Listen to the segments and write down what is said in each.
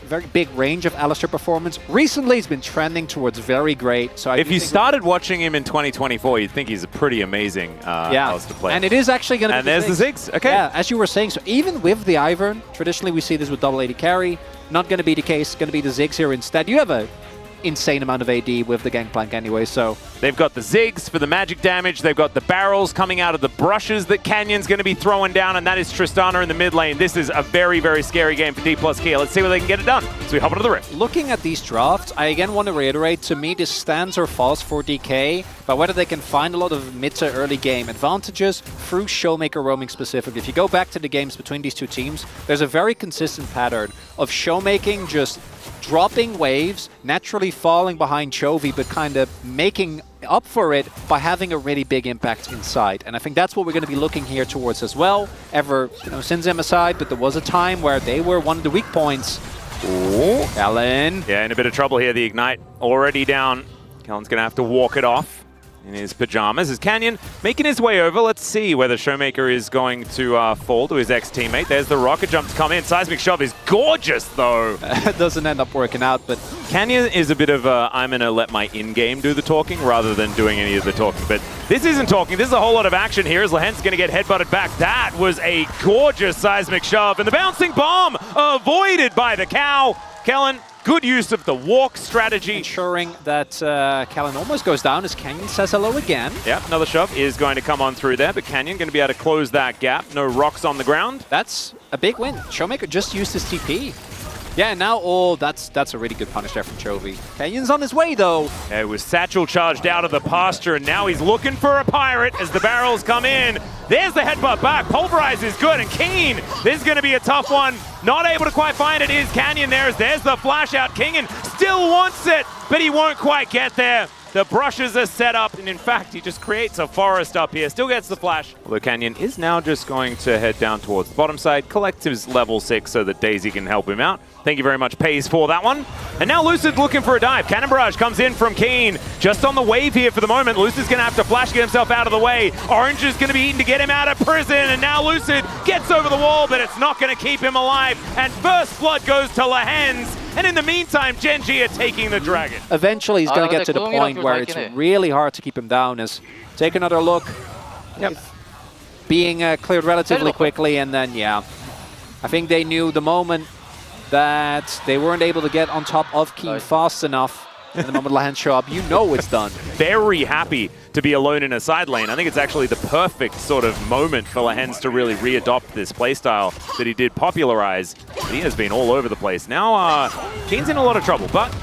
very big range of Alistair performance. Recently, he's been trending towards very great. So if you started watching him in 2024, you'd think he's a pretty amazing Alistair player. And it is actually going to be And there's the Ziggs. Okay. Yeah, as you were saying, so even with the Ivern, traditionally we see this with double AD carry. Not going to be the case. Going to be the Ziggs here instead. You have a insane amount of AD with the Gangplank anyway, so... They've got the Ziggs for the magic damage. They've got the barrels coming out of the brushes that Canyon's going to be throwing down, and that is Tristana in the mid lane. This is a very, very scary game for D plus Kia. Let's see whether they can get it done. So we hop into the rift. Looking at these drafts, I again want to reiterate, to me this stands or falls for DK, but whether they can find a lot of mid to early game advantages through Showmaker roaming specifically. If you go back to the games between these two teams, there's a very consistent pattern of Showmaking just dropping waves, naturally falling behind Chovy, but kind of making up for it by having a really big impact inside. And I think that's what we're going to be looking here towards as well. Sins them aside, but there was a time where they were one of the weak points. Ooh. Kellen. Yeah, in a bit of trouble here. The Ignite already down. Kellen's going to have to walk it off in his pajamas. Is Canyon making his way over? Let's see whether Showmaker is going to fall to his ex-teammate. There's the rocket jump to come in. Seismic shove is gorgeous, though. It doesn't end up working out, but... Canyon is a bit of a, I'm going to let my in-game do the talking rather than doing any of the talking. But this isn't talking. This is a whole lot of action here as Lahen's going to get headbutted back. That was a gorgeous seismic shove. And the bouncing bomb avoided by the cow. Kellen, good use of the walk strategy. Ensuring that Kellen almost goes down as Canyon says hello again. Yep, another shove is going to come on through there, but Canyon going to be able to close that gap. No rocks on the ground. That's a big win. Showmaker just used his TP. Yeah, now, that's a really good punish there from Chovy. Canyon's on his way, though. Yeah, it was Satchel charged out of the pasture, and now he's looking for a pirate as the barrels come in. There's the headbutt back. Pulverize is good, and Keen, this is going to be a tough one. Not able to quite find it is Canyon there. There's the flash out. Kingen still wants it, but he won't quite get there. The brushes are set up, and in fact, he just creates a forest up here. Still gets the flash. Although Canyon is now just going to head down towards the bottom side, collect his level 6 so that Daisy can help him out. Thank you very much, Pays, for that one. And now Lucid looking for a dive. Cannon Barrage comes in from Keen. Just on the wave here for the moment. Lucid's going to have to flash, get himself out of the way. Orange is going to be eaten to get him out of prison. And now Lucid gets over the wall, but it's not going to keep him alive. And first blood goes to Lahen's. And in the meantime, Genji are taking the dragon. Eventually, he's going to get to the point where it's really hard to keep him down. Take another look. Yep. Being cleared relatively quickly, and then, yeah. I think they knew the moment that they weren't able to get on top of Keen fast enough. And the moment Lahen show up, you know it's done. Very happy to be alone in a side lane. I think it's actually the perfect sort of moment for Lahen's to really readopt this playstyle that he did popularize. But he has been all over the place. Now, Keen's in a lot of trouble, but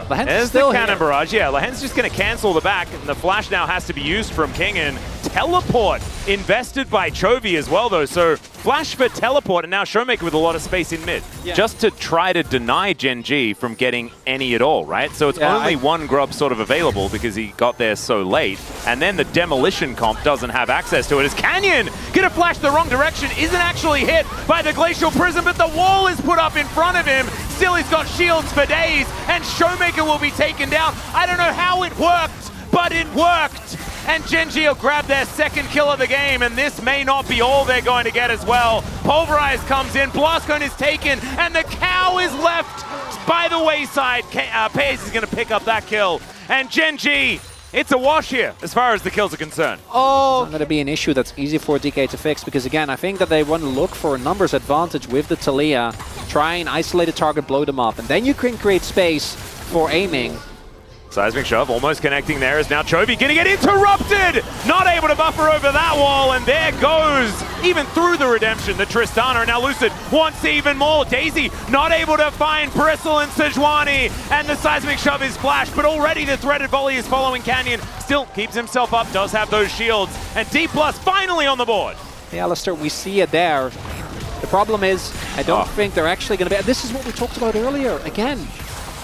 there's the cannon barrage. Yeah, Lahen's just going to cancel the back, and the flash now has to be used from King, and teleport invested by Chovy as well, though. So flash for teleport, and now Showmaker with a lot of space in mid. Yeah. Just to try to deny Genji from getting any at all, right? So it's only one grub sort of available because he got there so late. And then the demolition comp doesn't have access to it. As Canyon gonna flash the wrong direction, isn't actually hit by the Glacial Prism, but the wall is put up in front of him. Still, he's got shields for days, and Showmaker will be taken down. I don't know how it worked, but it worked. And Genji will grab their second kill of the game, and this may not be all they're going to get as well. Pulverize comes in, Blast Cone is taken, and the cow is left by the wayside. Pays is going to pick up that kill. And Genji, it's a wash here as far as the kills are concerned. Oh, it's not going to be an issue that's easy for DK to fix, because again, I think that they want to look for a numbers advantage with the Taliyah, try and isolate a target, blow them up, and then you can create space for aiming. Seismic shove, almost connecting there, is now Chovy gonna get interrupted! Not able to buffer over that wall, and there goes, even through the redemption, the Tristana. Now Lucid wants even more. Daisy not able to find Bristle and Sejuani, and the seismic shove is flashed, but already the threaded volley is following Canyon. Still keeps himself up, does have those shields, and D+ finally on the board. Hey, Alistair, we see it there. The problem is, I don't think they're actually gonna be, this is what we talked about earlier, again.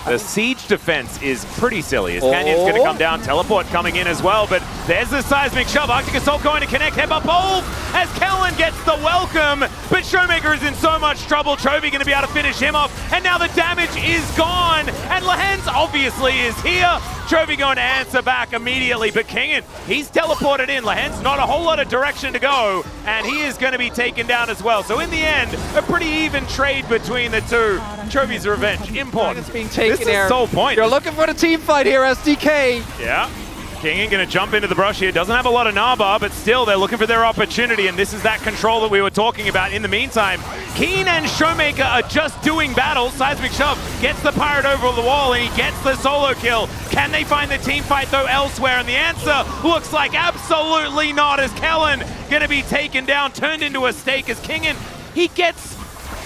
The siege defense is pretty silly as Canyon's going to come down, teleport coming in as well, but there's the seismic shove. Arctic Assault going to connect, headbutt Bulb as Kellen gets the welcome, but Showmaker is in so much trouble. Chovy going to be able to finish him off, and now the damage is gone, and Lahen's obviously is here. Chovy going to answer back immediately, but Kingen, he's teleported in. Lahen's not a whole lot of direction to go, and he is going to be taken down as well. So in the end, a pretty even trade between the two. Chovy's revenge, important. It's being taken this is sole point. You're looking for the team fight here, SDK. Yeah. Kingen going to jump into the brush here. Doesn't have a lot of Naba, but still they're looking for their opportunity, and this is that control that we were talking about. In the meantime, Keen and Showmaker are just doing battle. Seismic Shove gets the Pirate over the wall, and he gets the solo kill. Can they find the team fight, though, elsewhere? And the answer looks like absolutely not, as Kellen going to be taken down, turned into a stake as Kingen, he gets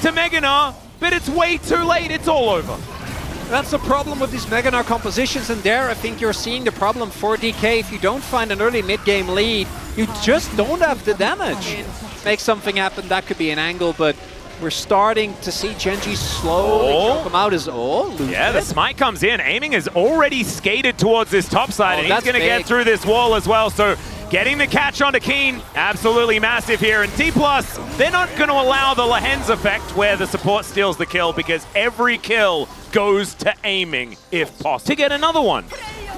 to Meganar, but it's way too late. It's all over. That's the problem with these Meganar compositions, and there I think you're seeing the problem for DK. If you don't find an early mid-game lead, you just don't have the damage. Make something happen, that could be an angle, but we're starting to see Genji slowly come out as yeah, the smite comes in. Aiming has already skated towards this top side, and he's going to get through this wall as well. So getting the catch onto Keen, absolutely massive here. And D+, they're not going to allow the Lahen's effect where the support steals the kill, because every kill goes to aiming if possible to get another one.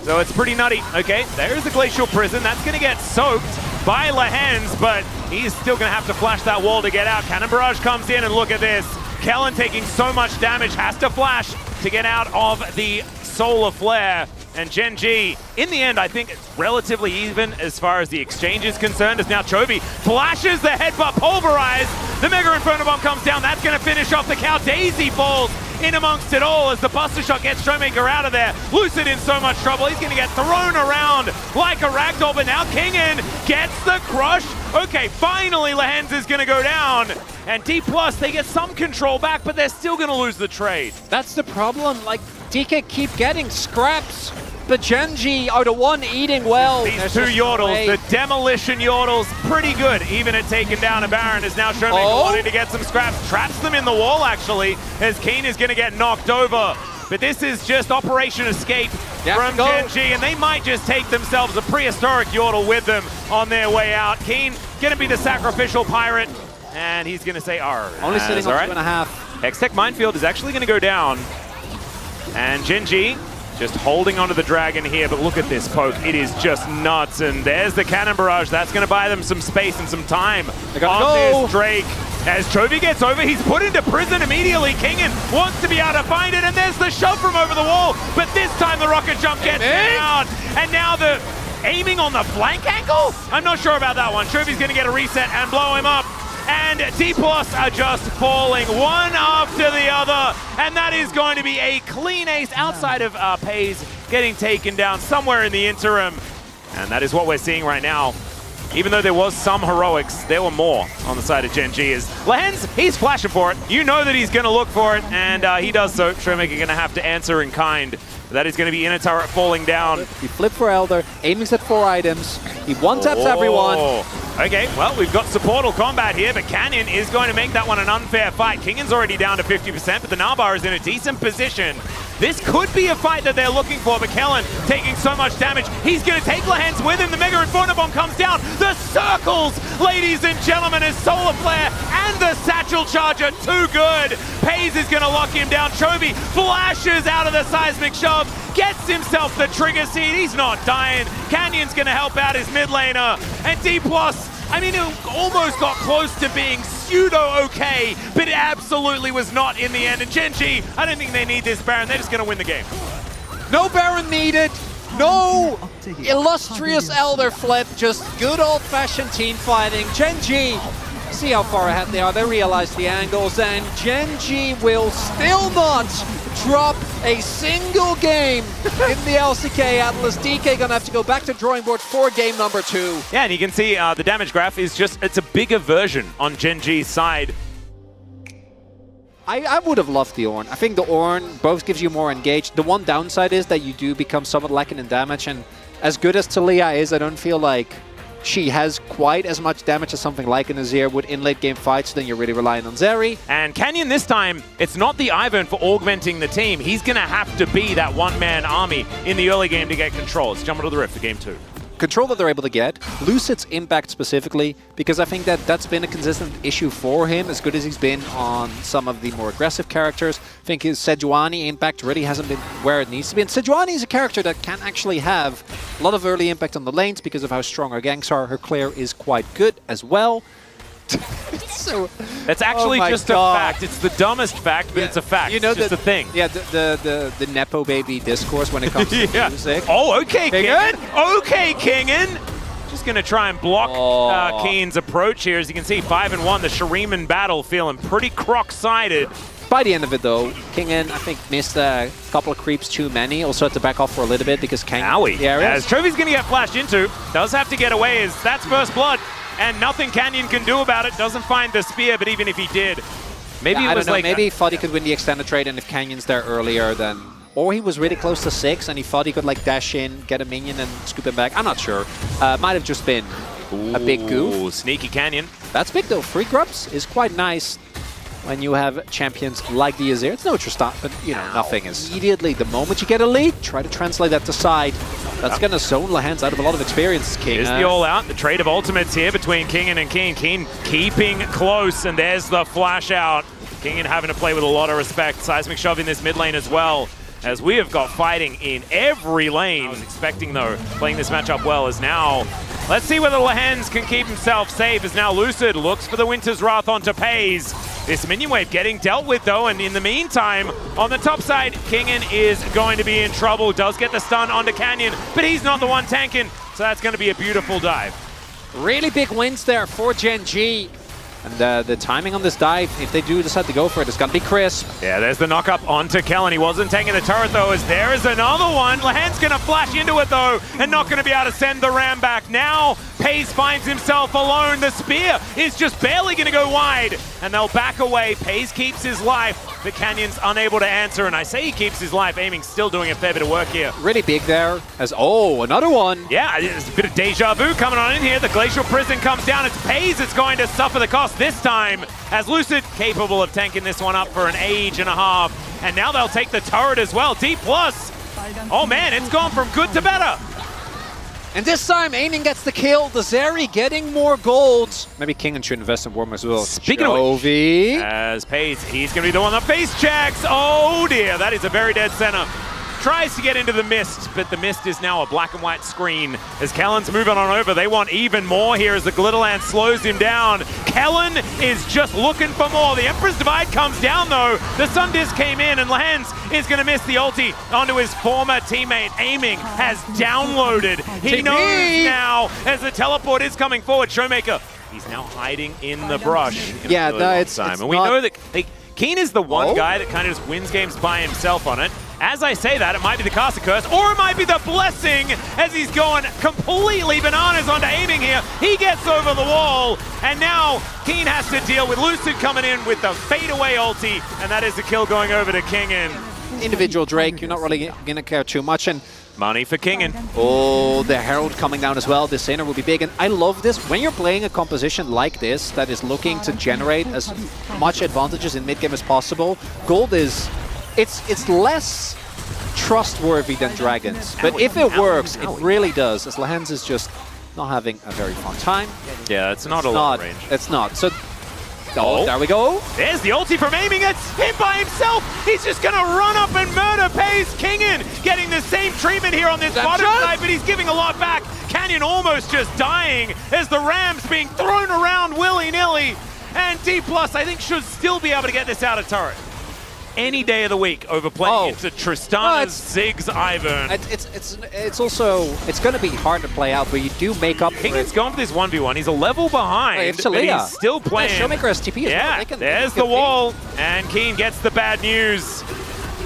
So it's pretty nutty. Okay, there's the Glacial Prison. That's going to get soaked by Lahen's, but he's still going to have to flash that wall to get out. Cannon Barrage comes in, and look at this. Kellen taking so much damage, has to flash to get out of the Solar Flare. And Genji, in the end, I think it's relatively even as far as the exchange is concerned, as now Chovy flashes the headbutt, pulverize. The Mega Inferno Bomb comes down. That's going to finish off the cow. Daisy falls in amongst it all as the Buster Shot gets Showmaker out of there. Lucid in so much trouble. He's going to get thrown around like a ragdoll, but now Kingen gets the crush. Okay, finally Lahen's is going to go down. And D+, they get some control back, but they're still going to lose the trade. That's the problem. Like, DK keep getting scraps. The Genji are the one eating well. These two Yordles, the Demolition Yordles, pretty good, even at taking down a Baron, as now Showmaker wanting to get some scraps. Traps them in the wall, actually, as Keen is going to get knocked over. But this is just Operation Escape from Genji, and they might just take themselves a prehistoric Yordle with them on their way out. Keen going to be the sacrificial pirate, and he's going to say, "Arr." Only sitting on 2.5. Hextech Minefield is actually going to go down, and Genji just holding onto the dragon here, but look at this poke. It is just nuts, and there's the Cannon Barrage. That's going to buy them some space and some time on this Drake. As Chovy gets over, he's put into prison immediately. Kingen wants to be able to find it, and there's the shove from over the wall, but this time the rocket jump gets down, and now the aiming on the flank angle? I'm not sure about that one. Chovy's going to get a reset and blow him up. And D+ are just falling one after the other. And that is going to be a clean ace outside of Pays getting taken down somewhere in the interim. And that is what we're seeing right now. Even though there was some heroics, there were more on the side of Genji. As Lahen's, he's flashing for it. You know that he's going to look for it, and he does so. Showmaker going to have to answer in kind. That is going to be in a turret falling down. He flipped for Elder, aiming at 4 items. He one-taps everyone. Okay, well, we've got supportal combat here, but Canyon is going to make that one an unfair fight. Kingen's already down to 50%, but the Nalbar is in a decent position. This could be a fight that they're looking for, but Kellen taking so much damage. He's going to take Lahen's with him. The Mega Inferno Bomb comes down. The circles, ladies and gentlemen, as Solar Flare and the Satchel Charger, too good. Pays is going to lock him down. Chovy flashes out of the Seismic Shove, gets himself the trigger seed. He's not dying. Canyon's going to help out his mid laner. And D+, I mean, it almost got close to being pseudo-okay, but it absolutely was not in the end. And Genji, I don't think they need this Baron. They're just going to win the game. No Baron needed. No illustrious Elder flip. Just good old-fashioned team fighting. Genji, see how far ahead they are. They realize the angles, and Genji will still not drop a single game in the LCK Atlas. DK gonna have to go back to drawing board for game number 2. Yeah, and you can see the damage graph is just, it's a bigger version on Genji's side. I would have loved the Ornn. I think the Ornn both gives you more engaged. The one downside is that you do become somewhat lacking in damage, and as good as Talia is, I don't feel like she has quite as much damage as something like an Azir would in late game fights. Then you're really relying on Zeri. And Canyon this time, it's not the Ivern for augmenting the team. He's going to have to be that one-man army in the early game to get control. Let's jump into the rift for game 2. control that they're able to get, Lucid's impact specifically, because I think that that's been a consistent issue for him, as good as he's been on some of the more aggressive characters. I think his Sejuani impact really hasn't been where it needs to be. And Sejuani is a character that can actually have a lot of early impact on the lanes because of how strong her ganks are. Her clear is quite good as well. So, that's actually just a fact. It's the dumbest fact, but it's a fact. You know, it's just a thing. Yeah, the Nepo baby discourse when it comes to music. Oh, okay, Kingen. Okay, Kingen. Just going to try and block Keen's approach here. As you can see, 5-1, the Shuriman battle feeling pretty croc-sided. By the end of it, though, Kingen, I think, missed a couple of creeps too many. Also had to back off for a little bit because Kang... Owie. As Trophy's going to get flashed into, does have to get away, as that's first blood. And nothing Canyon can do about it. Doesn't find the spear, but even if he did, maybe it was like... Maybe he thought he could win the extended trade, and if Canyon's there earlier, then... Or he was really close to 6, and he thought he could like dash in, get a minion, and scoop him back. I'm not sure. Might have just been a big goof. Sneaky Canyon. That's big, though. 3 grubs is quite nice when you have champions like the Azir. It's no Tristan, but, you know, nothing is... Immediately, the moment you get a lead, try to translate that to side. That's going to zone Lahan's out of a lot of experience, King. Here's the all-out. The trade of ultimates here between Kingen and Keen. Keen keeping close, and there's the flash out. Kingen having to play with a lot of respect. Seismic shove in this mid lane as well, as we have got fighting in every lane. I was expecting, though, playing this matchup well, as now... Let's see whether Lahens can keep himself safe, as now Lucid looks for the Winter's Wrath onto Pays. This minion wave getting dealt with, though, and in the meantime, on the top side, Kingen is going to be in trouble. Does get the stun onto Canyon, but he's not the one tanking, so that's going to be a beautiful dive. Really big wins there for Gen G. And the timing on this dive, if they do decide to go for it, it's going to be crisp. Yeah, there's the knock-up onto Kellen. He wasn't taking the turret, though, as there is another one. Lahan's going to flash into it, though, and not going to be able to send the ram back. Now, Pays finds himself alone. The spear is just barely going to go wide, and they'll back away. Pays keeps his life, but Canyon's unable to answer, and I say he keeps his life. Aiming still doing a fair bit of work here. Really big there, as, oh, another one. Yeah, there's a bit of deja vu coming on in here. The Glacial Prison comes down. It's Pays that's going to suffer the cost this time, as Lucid capable of tanking this one up for an age and a half. And now they'll take the turret as well. D+. Oh man, it's gone from good to better. And this time, Ainin gets the kill. The Zeri getting more gold. Maybe King should invest in Worm as well. Speaking of which, as Pays, he's going to be the one that face checks. Oh dear, that is a very dead center. Tries to get into the mist, but the mist is now a black and white screen. As Kellen's moving on over, they want even more here as the Glitterland slows him down. Kellen is just looking for more. The Emperor's Divide comes down, though. The Sun Disc came in, and Lahens is going to miss the ulti onto his former teammate. Aiming has downloaded. He knows now as the teleport is coming forward. Showmaker, he's now hiding in the brush. Yeah, it's and we know that Keen is the one guy that kind of just wins games by himself on it. As I say that, it might be the caster curse, or it might be the blessing, as he's going completely bananas onto Aiming here. He gets over the wall, and now Keen has to deal with Lucid coming in with the fadeaway ulti, and that is the kill going over to Kingen. Individual Drake, you're not really going to care too much. And money for Kingen. Oh, the Herald coming down as well. This Sinner will be big. And I love this. When you're playing a composition like this that is looking to generate as much advantages in mid-game as possible, gold is... It's less trustworthy than Dragons. But if it works, it really does. As Lahens is just not having a very fun time. Yeah, it's not a long range. It's not. So, oh, there we go. There's the ulti from Aiming. It's him by himself. He's just going to run up and murder Pays. Kingen getting the same treatment here on this bottom side, but he's giving a lot back. Canyon almost just dying as the Ram's being thrown around willy-nilly. And D+, I think, should still be able to get this out of turret any day of the week over playing into Tristana's Ziggs Ivern. It's also, it's going to be hard to play out, but you do make up for it. Kingen's going for this 1v1. He's a level behind, but he's still playing. Showmaker STP as well. There's the wall, and Keen gets the bad news.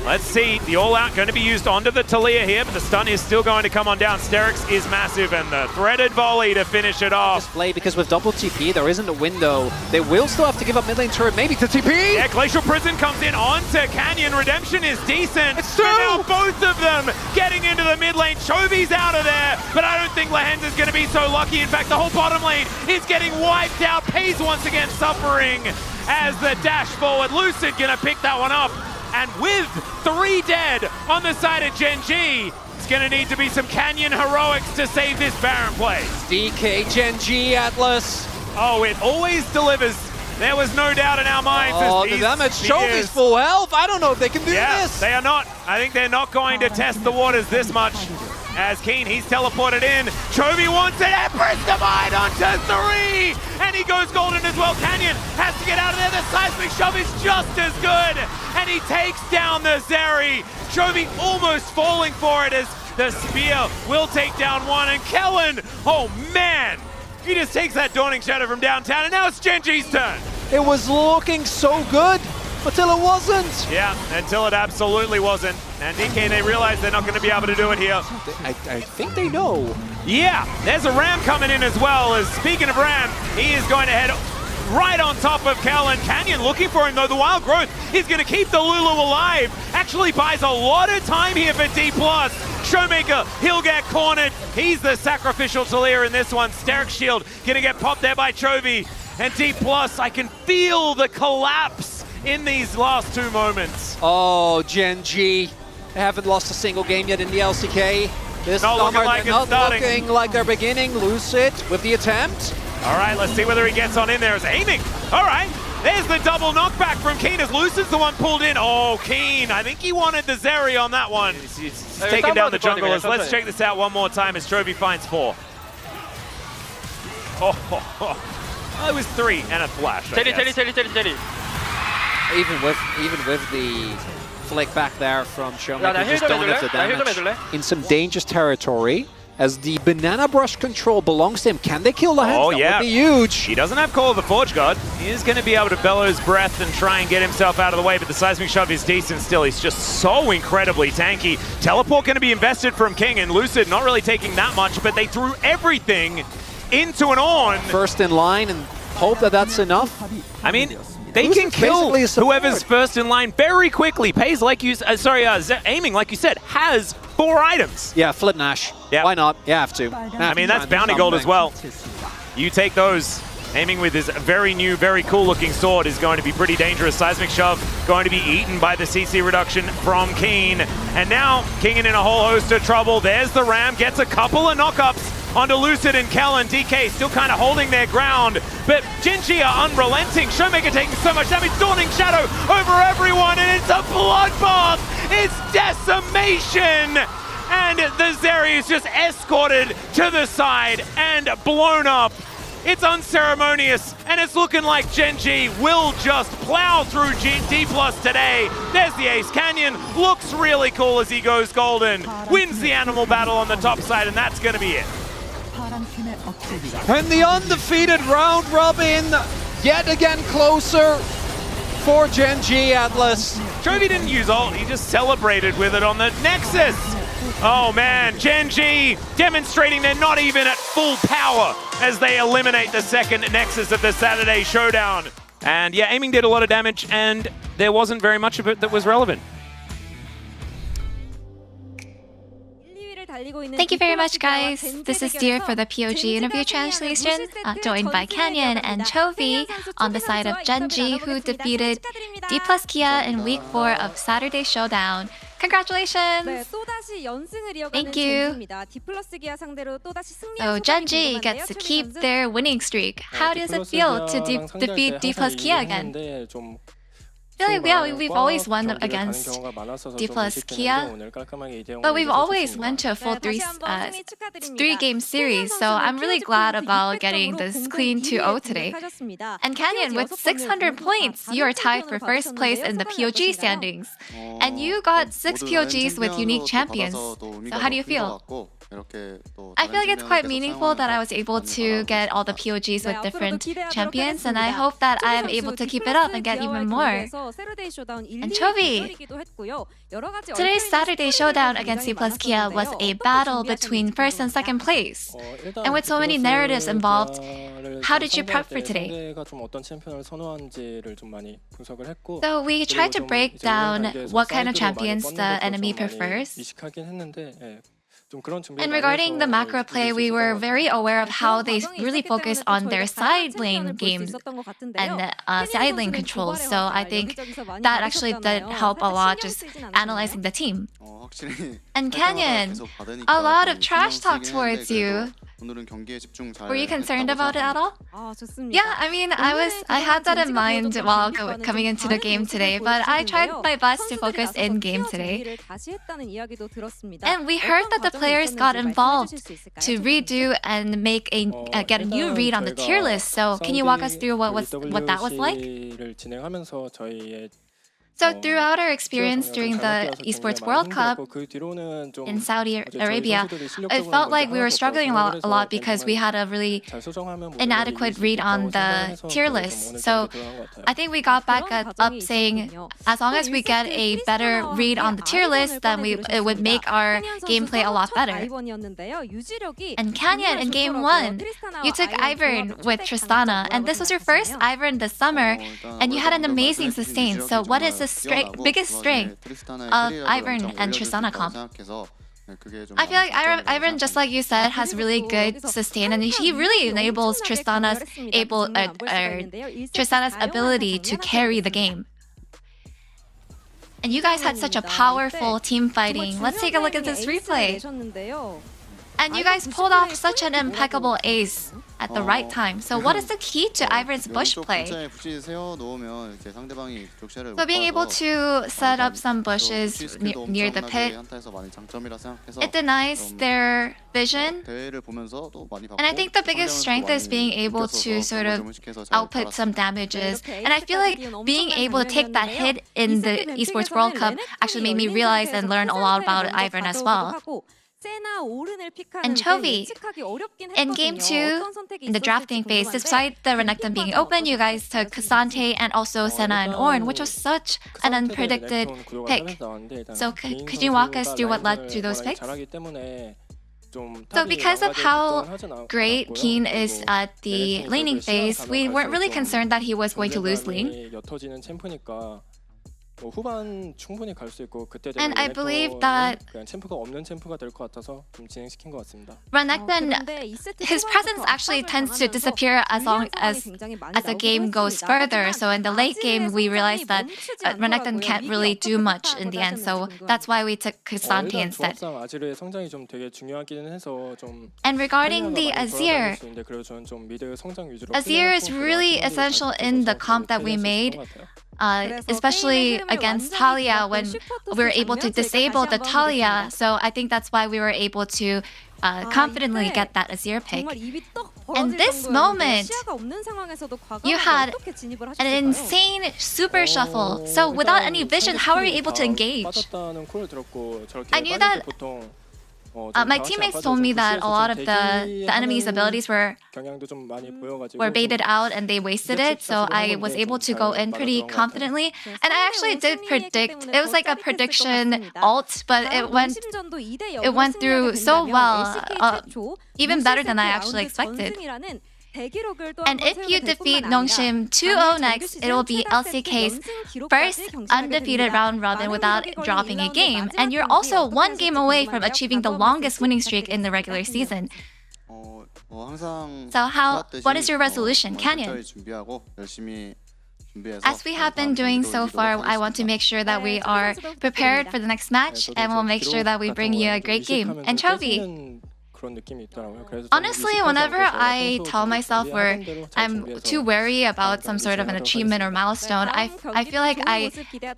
Let's see, the all-out going to be used onto the Talia here, but the stun is still going to come on down. Sterix is massive, and the threaded volley to finish it off. Display, because with double TP, there isn't a window. They will still have to give up mid lane turret, maybe to TP. Yeah, Glacial Prison comes in onto Canyon. Redemption is decent. It's true. And now both of them getting into the mid lane. Chovy's out of there, but I don't think Lahens is going to be so lucky. In fact, the whole bottom lane is getting wiped out. Pays once again suffering as the dash forward. Lucid going to pick that one up. And with 3 dead on the side of Gen G, it's going to need to be some Canyon heroics to save this Baron play. DK, Gen G, Atlas. Oh, it always delivers. There was no doubt in our minds. Oh, the damage. Chovy's full health. I don't know if they can do this. They are not. I think they're not going to test the waters this much. As Keen, he's teleported in. Chovy wants it. Empress Divide onto 3. And he goes golden as well. Canyon has to get out of there. The seismic shove is just as good. And he takes down the Zeri. Chovy almost falling for it as the spear will take down one. And Kellen, oh man, he just takes that Dawning Shadow from downtown. And now it's Gen G's turn. It was looking so good until it wasn't. Yeah, until it absolutely wasn't. And DK, they realize they're not going to be able to do it here. I think they know. Yeah, there's a Ram coming in as well. As speaking of Ram, he is going to head right on top of Kellen. Canyon looking for him though. The Wild Growth is going to keep the Lulu alive. Actually buys a lot of time here for D+. Showmaker, he'll get cornered. He's the sacrificial Talia in this one. Steric Shield going to get popped there by Chovy. And D+, I can feel the collapse in these last 2 moments. Oh, Gen G. They haven't lost a single game yet in the LCK. This Not looking like it's starting. Looking like they're beginning. Lucid with the attempt. All right, let's see whether he gets on in there. Is aiming. All right, there's the double knockback from Keen as Lucid's the one pulled in. Oh, Keen, I think he wanted the Zeri on that one. He's taking down the junglers. Let's check this out one more time as Chovy finds 4. Oh, it was 3 and a flash. Teddy. Even with the flick back there from Showmaker, just don't have the damage. In some dangerous territory, as the banana brush control belongs to him. Can they kill the hands? Oh, that yeah. would be huge. He doesn't have Call of the Forge God. He is going to be able to bellow his breath and try and get himself out of the way, but the Seismic Shove is decent still. He's just so incredibly tanky. Teleport going to be invested from King, and Lucid not really taking that much, but they threw everything into an on. First in line and hope that that's enough. I mean, they can kill whoever's first in line very quickly. Pays like you, aiming like you said, has 4 items. Yeah, flip Nash. Yeah. Why not? You have to. I mean, that's bounty gold as well. You take those. Aiming with his very new, very cool looking sword is going to be pretty dangerous. Seismic Shove going to be eaten by the CC reduction from Keen. And now, King in a whole host of trouble. There's the Ram, gets a couple of knockups onto Lucid and Kellen. DK still kind of holding their ground, but Gen G are unrelenting. Showmaker taking so much damage, Dawning Shadow over everyone, and it's a bloodbath! It's decimation! And the Zeri is just escorted to the side and blown up. It's unceremonious, and it's looking like Gen G will just plow through D+ today. There's the ace. Canyon looks really cool as he goes golden, wins the animal battle on the top side, and that's going to be it. And the undefeated round robin yet again closer for Gen G, Atlas. Chovy didn't use ult, he just celebrated with it on the Nexus. Oh man, Gen G demonstrating they're not even at full power as they eliminate the second Nexus of the Saturday Showdown. And yeah, aiming did a lot of damage, and there wasn't very much of it that was relevant. Thank you very much, guys. This is Dear for the POG interview translation, joined by Canyon and Chovy on the side of Gen G, who defeated D+ Kia in week 4 of Saturday Showdown. Congratulations! Thank you. So Gen G gets to keep their winning streak. How does it feel to defeat D+ Kia again? I feel like we've always won against D+ Kia, but we've always went to a full three-game series, so I'm really glad about getting this clean 2-0 today. And Canyon, with 600 points, you are tied for first place in the POG standings. And you got 6 POGs with unique champions. So how do you feel? I feel like it's quite meaningful that I was able to get all the POGs with different champions, and I hope that I am able to keep it up and get even more. And Chovy! Today's Saturday Showdown against D+ Kia was a battle between first and second place. And with so many narratives involved, how did you prep for today? So we tried to break down what kind of champions the enemy prefers. And regarding the macro play, we were very aware of how they really focus on their side lane games and side lane controls. So I think that actually did help a lot just analyzing the team. And Canyon, a lot of trash talk towards you. Were you concerned about it at all? Yeah, I mean, I had that in mind while coming into the game today, but I tried my best to focus in game today. And we heard that the players got involved to redo and make get a new read on the tier list. So can you walk us through what that was like? So throughout our experience during the Esports World Cup in Saudi Arabia, it felt like we were struggling a lot because we had a really inadequate read on the tier list. So I think we got back up saying, as long as we get a better read on the tier list, then it would make our gameplay a lot better. And Canyon, in Game 1, you took Ivern with Tristana, and this was your first Ivern this summer, and you had an amazing sustain. So what is the biggest strength of Ivern and Tristana comp? I feel like Ivern, just like you said, has really good sustain, and he really enables Tristana's ability to carry the game. And you guys had such a powerful team fighting. Let's take a look at this replay. And you guys pulled off such an impeccable ace at the right time. So what is the key to Ivern's bush play? So being able to set up some bushes near the pit, it denies their vision. And I think the biggest strength is being able to sort of output some damages. And I feel like being able to take that hit in the Esports World Cup actually made me realize and learn a lot about Ivern as well. And Chovy, in Game 2, in the drafting phase, despite the Renekton being open, you guys took Cassante and also Senna and Ornn, which was such an unpredicted pick. So could you walk us through what led to those picks? So because of how great Keen is at the laning phase, we weren't really concerned that he was going to lose lane. And I believe that Renekton, his presence actually tends to disappear as long as the game goes further. So in the late game, we realized that Renekton can't really do much in the end. So that's why we took Cassante instead. And regarding the Azir, Azir is really essential in the comp that we made. Especially against Talia when we were able to disable the Talia. So I think that's why we were able to confidently get that Azir pick. And this moment, you had an insane super shuffle. So without any vision, how are you able to engage? I knew that my teammates told me that a lot of the enemy's abilities were baited out and they wasted it, so I was able to go in pretty confidently. And I actually did predict, it was like a prediction ult, but it went through so well, even better than I actually expected. And if you defeat Nongshim 2-0 next, it will be LCK's first undefeated round robin without dropping a game. And you're also one game away from achieving the longest winning streak in the regular season. So what is your resolution, Canyon? As we have been doing so far, I want to make sure that we are prepared for the next match, and we'll make sure that we bring you a great game. And Chovy, honestly, whenever I tell myself I'm too wary about some sort of an achievement or milestone, I feel like I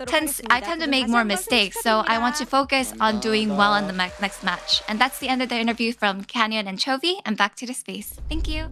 tend to make more mistakes. So I want to focus on doing well in the next match. And that's the end of the interview from Canyon and Chovy. And back to the space. Thank you.